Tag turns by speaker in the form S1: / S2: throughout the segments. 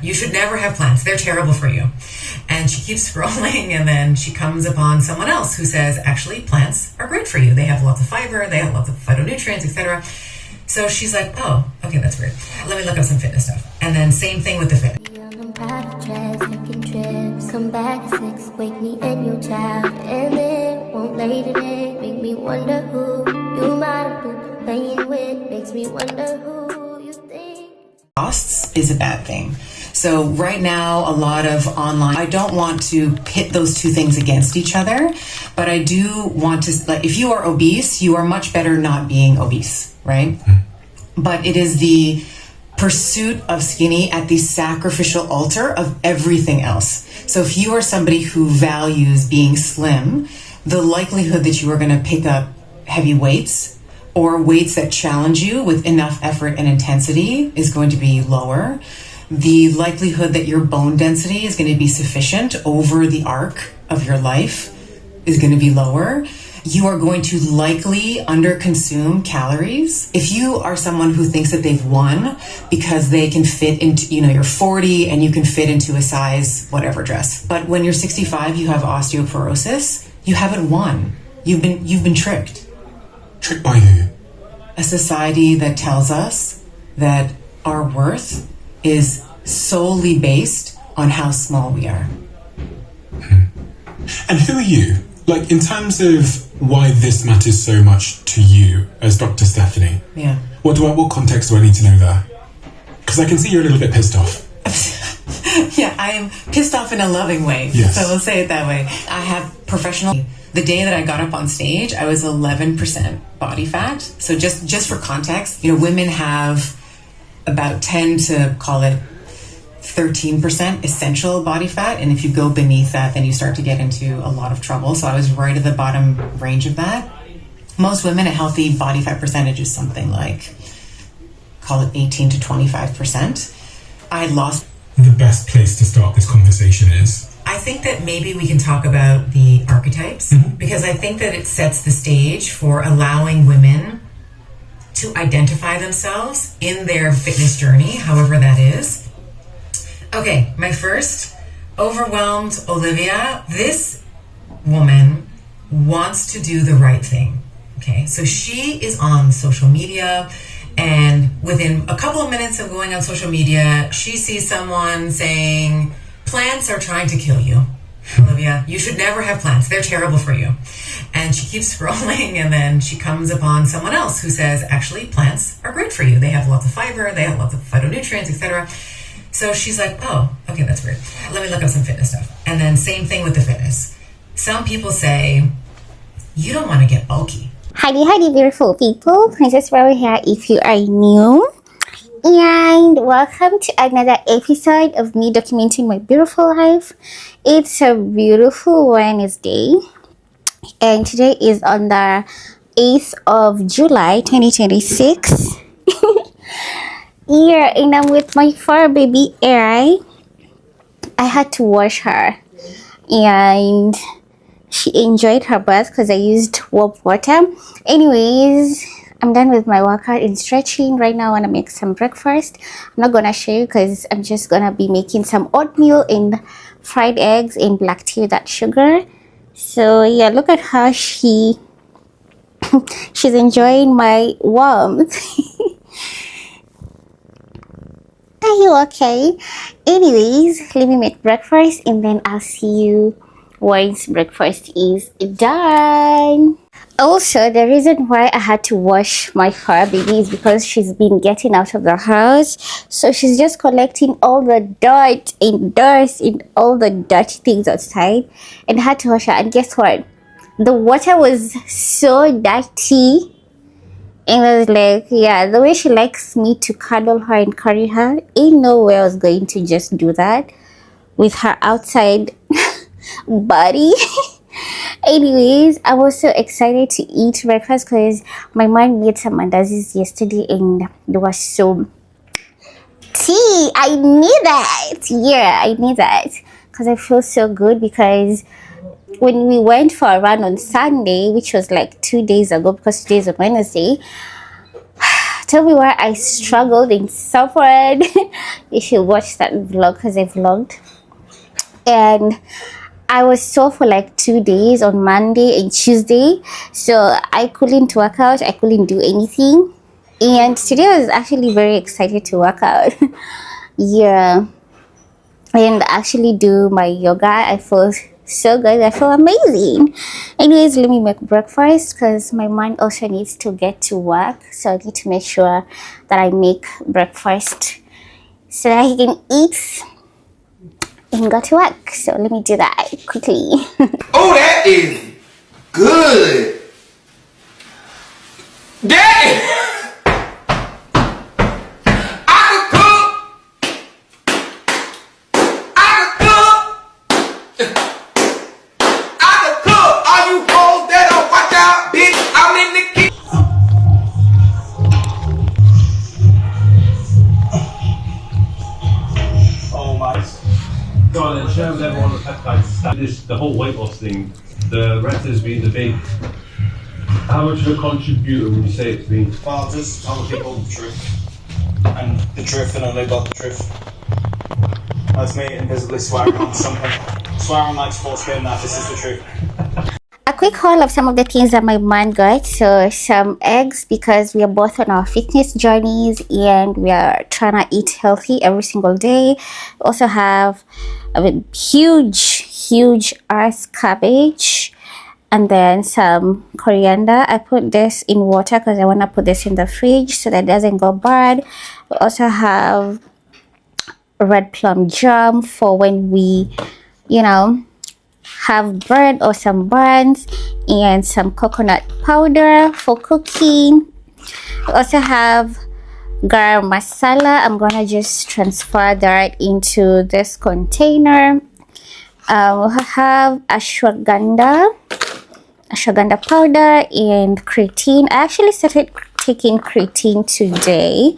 S1: You should never have plants. They're terrible for you. And she keeps scrolling, and then she comes upon someone else who says, actually, plants are great for you. They have lots of fiber, they have lots of phytonutrients, etc. So she's like, oh, okay, that's weird. Let me look up some fitness stuff. And then same thing with the fitness.
S2: Come back at 6, wake me in your child, and then won't lay today. Make me wonder who you might have been playing with. Makes me wonder who you think.
S1: Costs is a bad thing. So right now, a lot of online, I don't want to pit those two things against each other, but I do want to, like, if you are obese, you are much better not being obese, right? But it is the pursuit of skinny at the sacrificial altar of everything else. So if you are somebody who values being slim, the likelihood that you are going to pick up heavy weights or weights that challenge you with enough effort and intensity is going to be lower. The likelihood that your bone density is going to be sufficient over the arc of your life is going to be lower. You are going to likely underconsume calories. If you are someone who thinks that they've won because they can fit into, you're 40 and you can fit into a size whatever dress. But when you're 65, you have osteoporosis, you haven't won. You've been tricked.
S3: Tricked by who?
S1: A society that tells us that our worth is solely based on how small we are.
S3: And who are you? Like, in terms of why this matters so much to you as Dr. Stephanie.
S1: Yeah.
S3: What context do I need to know there? Because I can see you're a little bit pissed off.
S1: Yeah, I am pissed off in a loving way.
S3: Yes.
S1: So we'll say it that way. I have professional. The day that I got up on stage, I was 11% body fat. So just for context, women have about 10 to call it 13% essential body fat, and if you go beneath that, then you start to get into a lot of trouble. So I was right at the bottom range of that. Most women, a healthy body fat percentage is something like, call it 18 to 25%. I had lost.
S3: The best place to start this conversation is?
S1: I think that maybe we can talk about the archetypes, because I think that it sets the stage for allowing women to identify themselves in their fitness journey, however that is. Okay, my first, overwhelmed Olivia. This woman wants to do the right thing. Okay, so she is on social media, and within a couple of minutes of going on social media, she sees someone saying, plants are trying to kill you, Olivia. You should never have plants. They're terrible for you. And she keeps scrolling, and then she comes upon someone else who says, actually, plants are great for you. They have lots of fiber, they have lots of phytonutrients, etc. So she's like, oh, okay, that's weird. Let me look up some fitness stuff. And then same thing with the fitness. Some people say, you don't want to get bulky.
S2: Hi, beautiful people. Princess Rory here if you are new. And welcome to another episode of me documenting my beautiful life. It's a beautiful Wednesday. And today is on the 8th of July, 2026. Yeah, and I'm with my fur baby, Erai. I had to wash her. And she enjoyed her bath because I used warm water. Anyways, I'm done with my workout and stretching. Right now I want to make some breakfast. I'm not going to show you because I'm just going to be making some oatmeal and fried eggs and black tea without sugar. So yeah, look at how she's enjoying my warmth. Are you okay? Anyways, let me make breakfast and then I'll see you once breakfast is done. Also, the reason why I had to wash my fur baby is because she's been getting out of the house. So she's just collecting all the dirt and dust and all the dirty things outside. And I had to wash her. And guess what? The water was so dirty. And I was like, yeah, the way she likes me to cuddle her and carry her, ain't no way I was going to just do that with her outside body. Anyways, I was so excited to eat breakfast because my mom made some mandazis yesterday and it was so tea. I need that. Yeah, I need that because I feel so good because when we went for a run on Sunday, which was like 2 days ago because today is a Wednesday, tell me why I struggled and suffered. You should watch that vlog because I vlogged. And I was sore for like 2 days on Monday and Tuesday. So I couldn't work out. I couldn't do anything. And today I was actually very excited to work out. Yeah. And actually do my yoga. I feel so good. I feel amazing. Anyways, let me make breakfast because my man also needs to get to work. So I need to make sure that I make breakfast so that he can eat and go to work. So let me do that quickly.
S4: Oh, that is good. That is... I can cook. I can cook. I can cook. All you hoes that don't watch out, bitch, I'm in the kitchen.
S5: Oh my God, in terms of everyone with peptides, this the whole weight loss thing, the rest has been the big. How much of a contributor would you say it's been?
S6: Well, just tell people the truth. And the truth and only got the truth. That's me invisibly swearing on something. Swearing like sports game that this is the truth.
S2: A quick haul of some of the things that my man got. So some eggs because we are both on our fitness journeys and we are trying to eat healthy every single day. We also have a huge ass cabbage and then some coriander. I put this in water because I want to put this in the fridge so that it doesn't go bad. We also have red plum jam for when we, have bread or some buns, and some coconut powder for cooking. We also have garam masala. I'm gonna just transfer that into this container. We have ashwagandha powder and creatine. I actually started taking creatine today.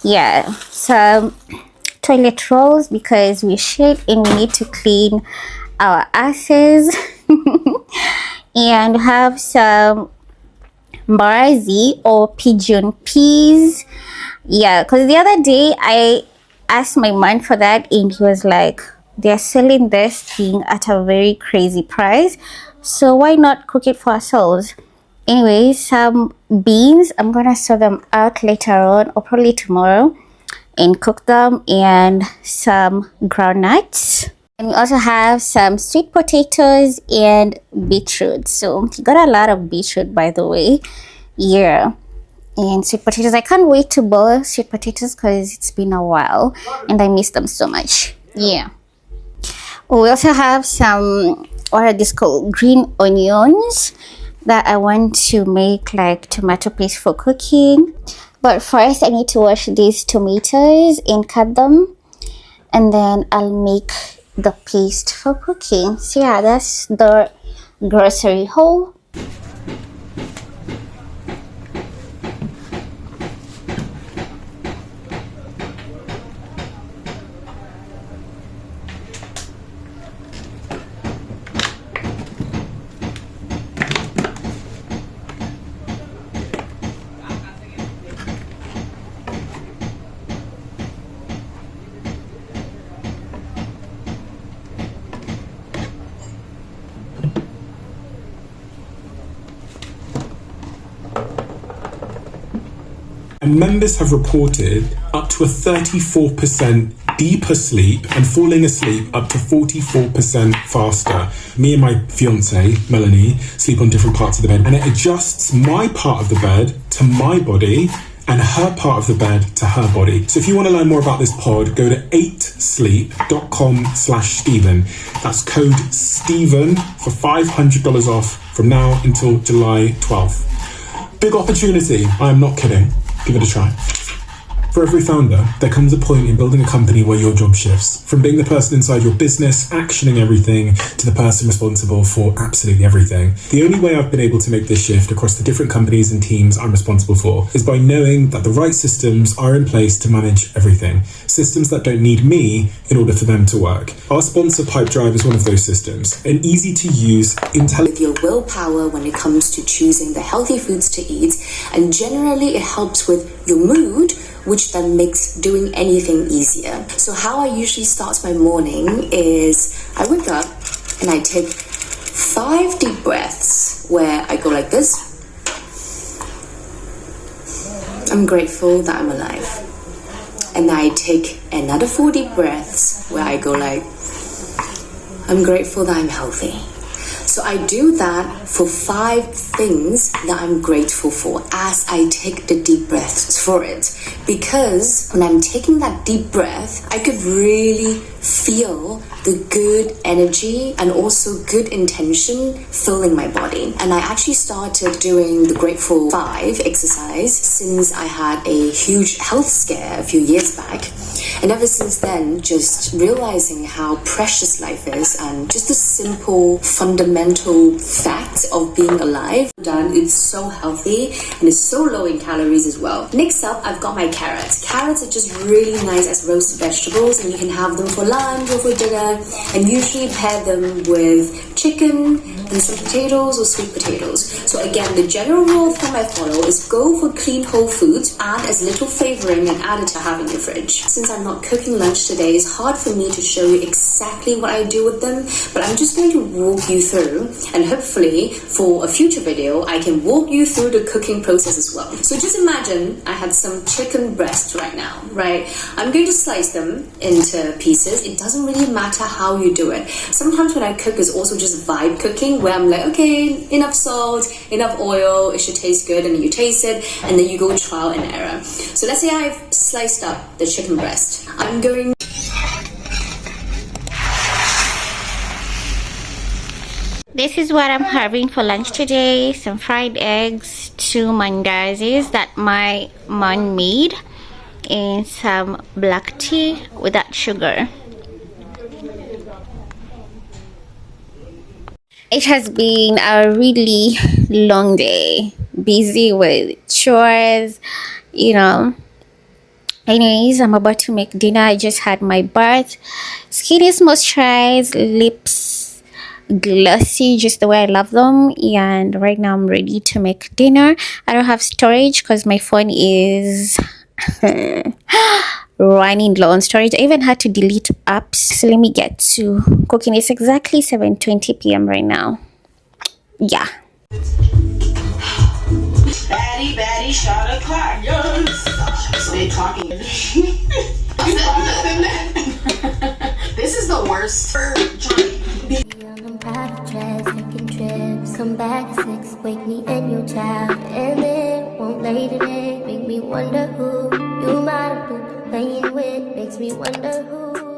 S2: Yeah, some toilet rolls because we shit and we need to clean our asses. And have some mbarazi or pigeon peas. Yeah, because the other day I asked my man for that and he was like, they're selling this thing at a very crazy price, so why not cook it for ourselves? Anyway, some beans. I'm gonna sort them out later on or probably tomorrow and cook them, and some groundnuts. And we also have some sweet potatoes and beetroot. So we got a lot of beetroot, by the way. Yeah. And sweet potatoes. I can't wait to boil sweet potatoes because it's been a while and I miss them so much. Yeah. We also have some, what are these called? Green onions that I want to make like tomato paste for cooking. But first I need to wash these tomatoes and cut them. And then I'll make the paste for cooking. So yeah, that's the grocery haul.
S3: And members have reported up to a 34% deeper sleep and falling asleep up to 44% faster. Me and my fiance, Melanie, sleep on different parts of the bed, and it adjusts my part of the bed to my body and her part of the bed to her body. So if you want to learn more about this pod, go to 8sleep.com/Stephen. That's code Stephen for $500 off from now until July 12th. Big opportunity. I am not kidding. Give it a try. For every founder, there comes a point in building a company where your job shifts. From being the person inside your business, actioning everything, to the person responsible for absolutely everything. The only way I've been able to make this shift across the different companies and teams I'm responsible for is by knowing that the right systems are in place to manage everything. Systems that don't need me in order for them to work. Our sponsor Pipedrive is one of those systems. An easy to use,
S7: with your willpower when it comes to choosing the healthy foods to eat, and generally it helps with your mood, which then makes doing anything easier. So how I usually start my morning is I wake up and I take 5 deep breaths where I go like this. I'm grateful that I'm alive. And I take another 4 deep breaths where I go like, I'm grateful that I'm healthy. So I do that for 5 things that I'm grateful for as I take the deep breaths for it. Because when I'm taking that deep breath, I could really feel the good energy and also good intention filling my body. And I actually started doing the Grateful 5 exercise since I had a huge health scare a few years back. And ever since then, just realizing how precious life is and just the simple, fundamental fact of being alive. It's so healthy and it's so low in calories as well. Next up, I've got my carrots. Carrots are just really nice as roasted vegetables, and you can have them for lunch or for dinner, and usually pair them with chicken and some potatoes or sweet potatoes. So again, the general rule of thumb I follow is go for clean whole foods, add as little flavoring and add it to have in your fridge. Since I'm not cooking lunch today, it's hard for me to show you exactly what I do with them, but I'm just going to walk you through, and hopefully for a future video I can walk you through the cooking process as well. So just imagine I had some chicken breasts right now, right? I'm going to slice them into pieces. It doesn't really matter how you do it. Sometimes when I cook is also just vibe cooking, where I'm like, okay, enough salt, enough oil, it should taste good, and then you taste it, and then you go trial and error. So let's say I've sliced up the chicken breast. I'm going
S2: This is what I'm having for lunch today. Some fried eggs, 2 mandazis that my mom made, and some black tea without sugar. It has been a really long day, busy with chores, Anyways, I'm about to make dinner. I just had my bath. Skin is moisturized, lips glossy, just the way I love them. And right now I'm ready to make dinner. I don't have storage because my phone is running low on storage. I even had to delete apps. So let me get to cooking. It's exactly 7:20 p.m. right now. Yeah.
S8: Baddie, shot o'clock. Yes. Stay talking. This is the worst.
S9: On private jets, taking trips. Come back at 6, wake me in your child, and then won't lay today. Make me wonder who you might have been playing with. Makes me wonder who.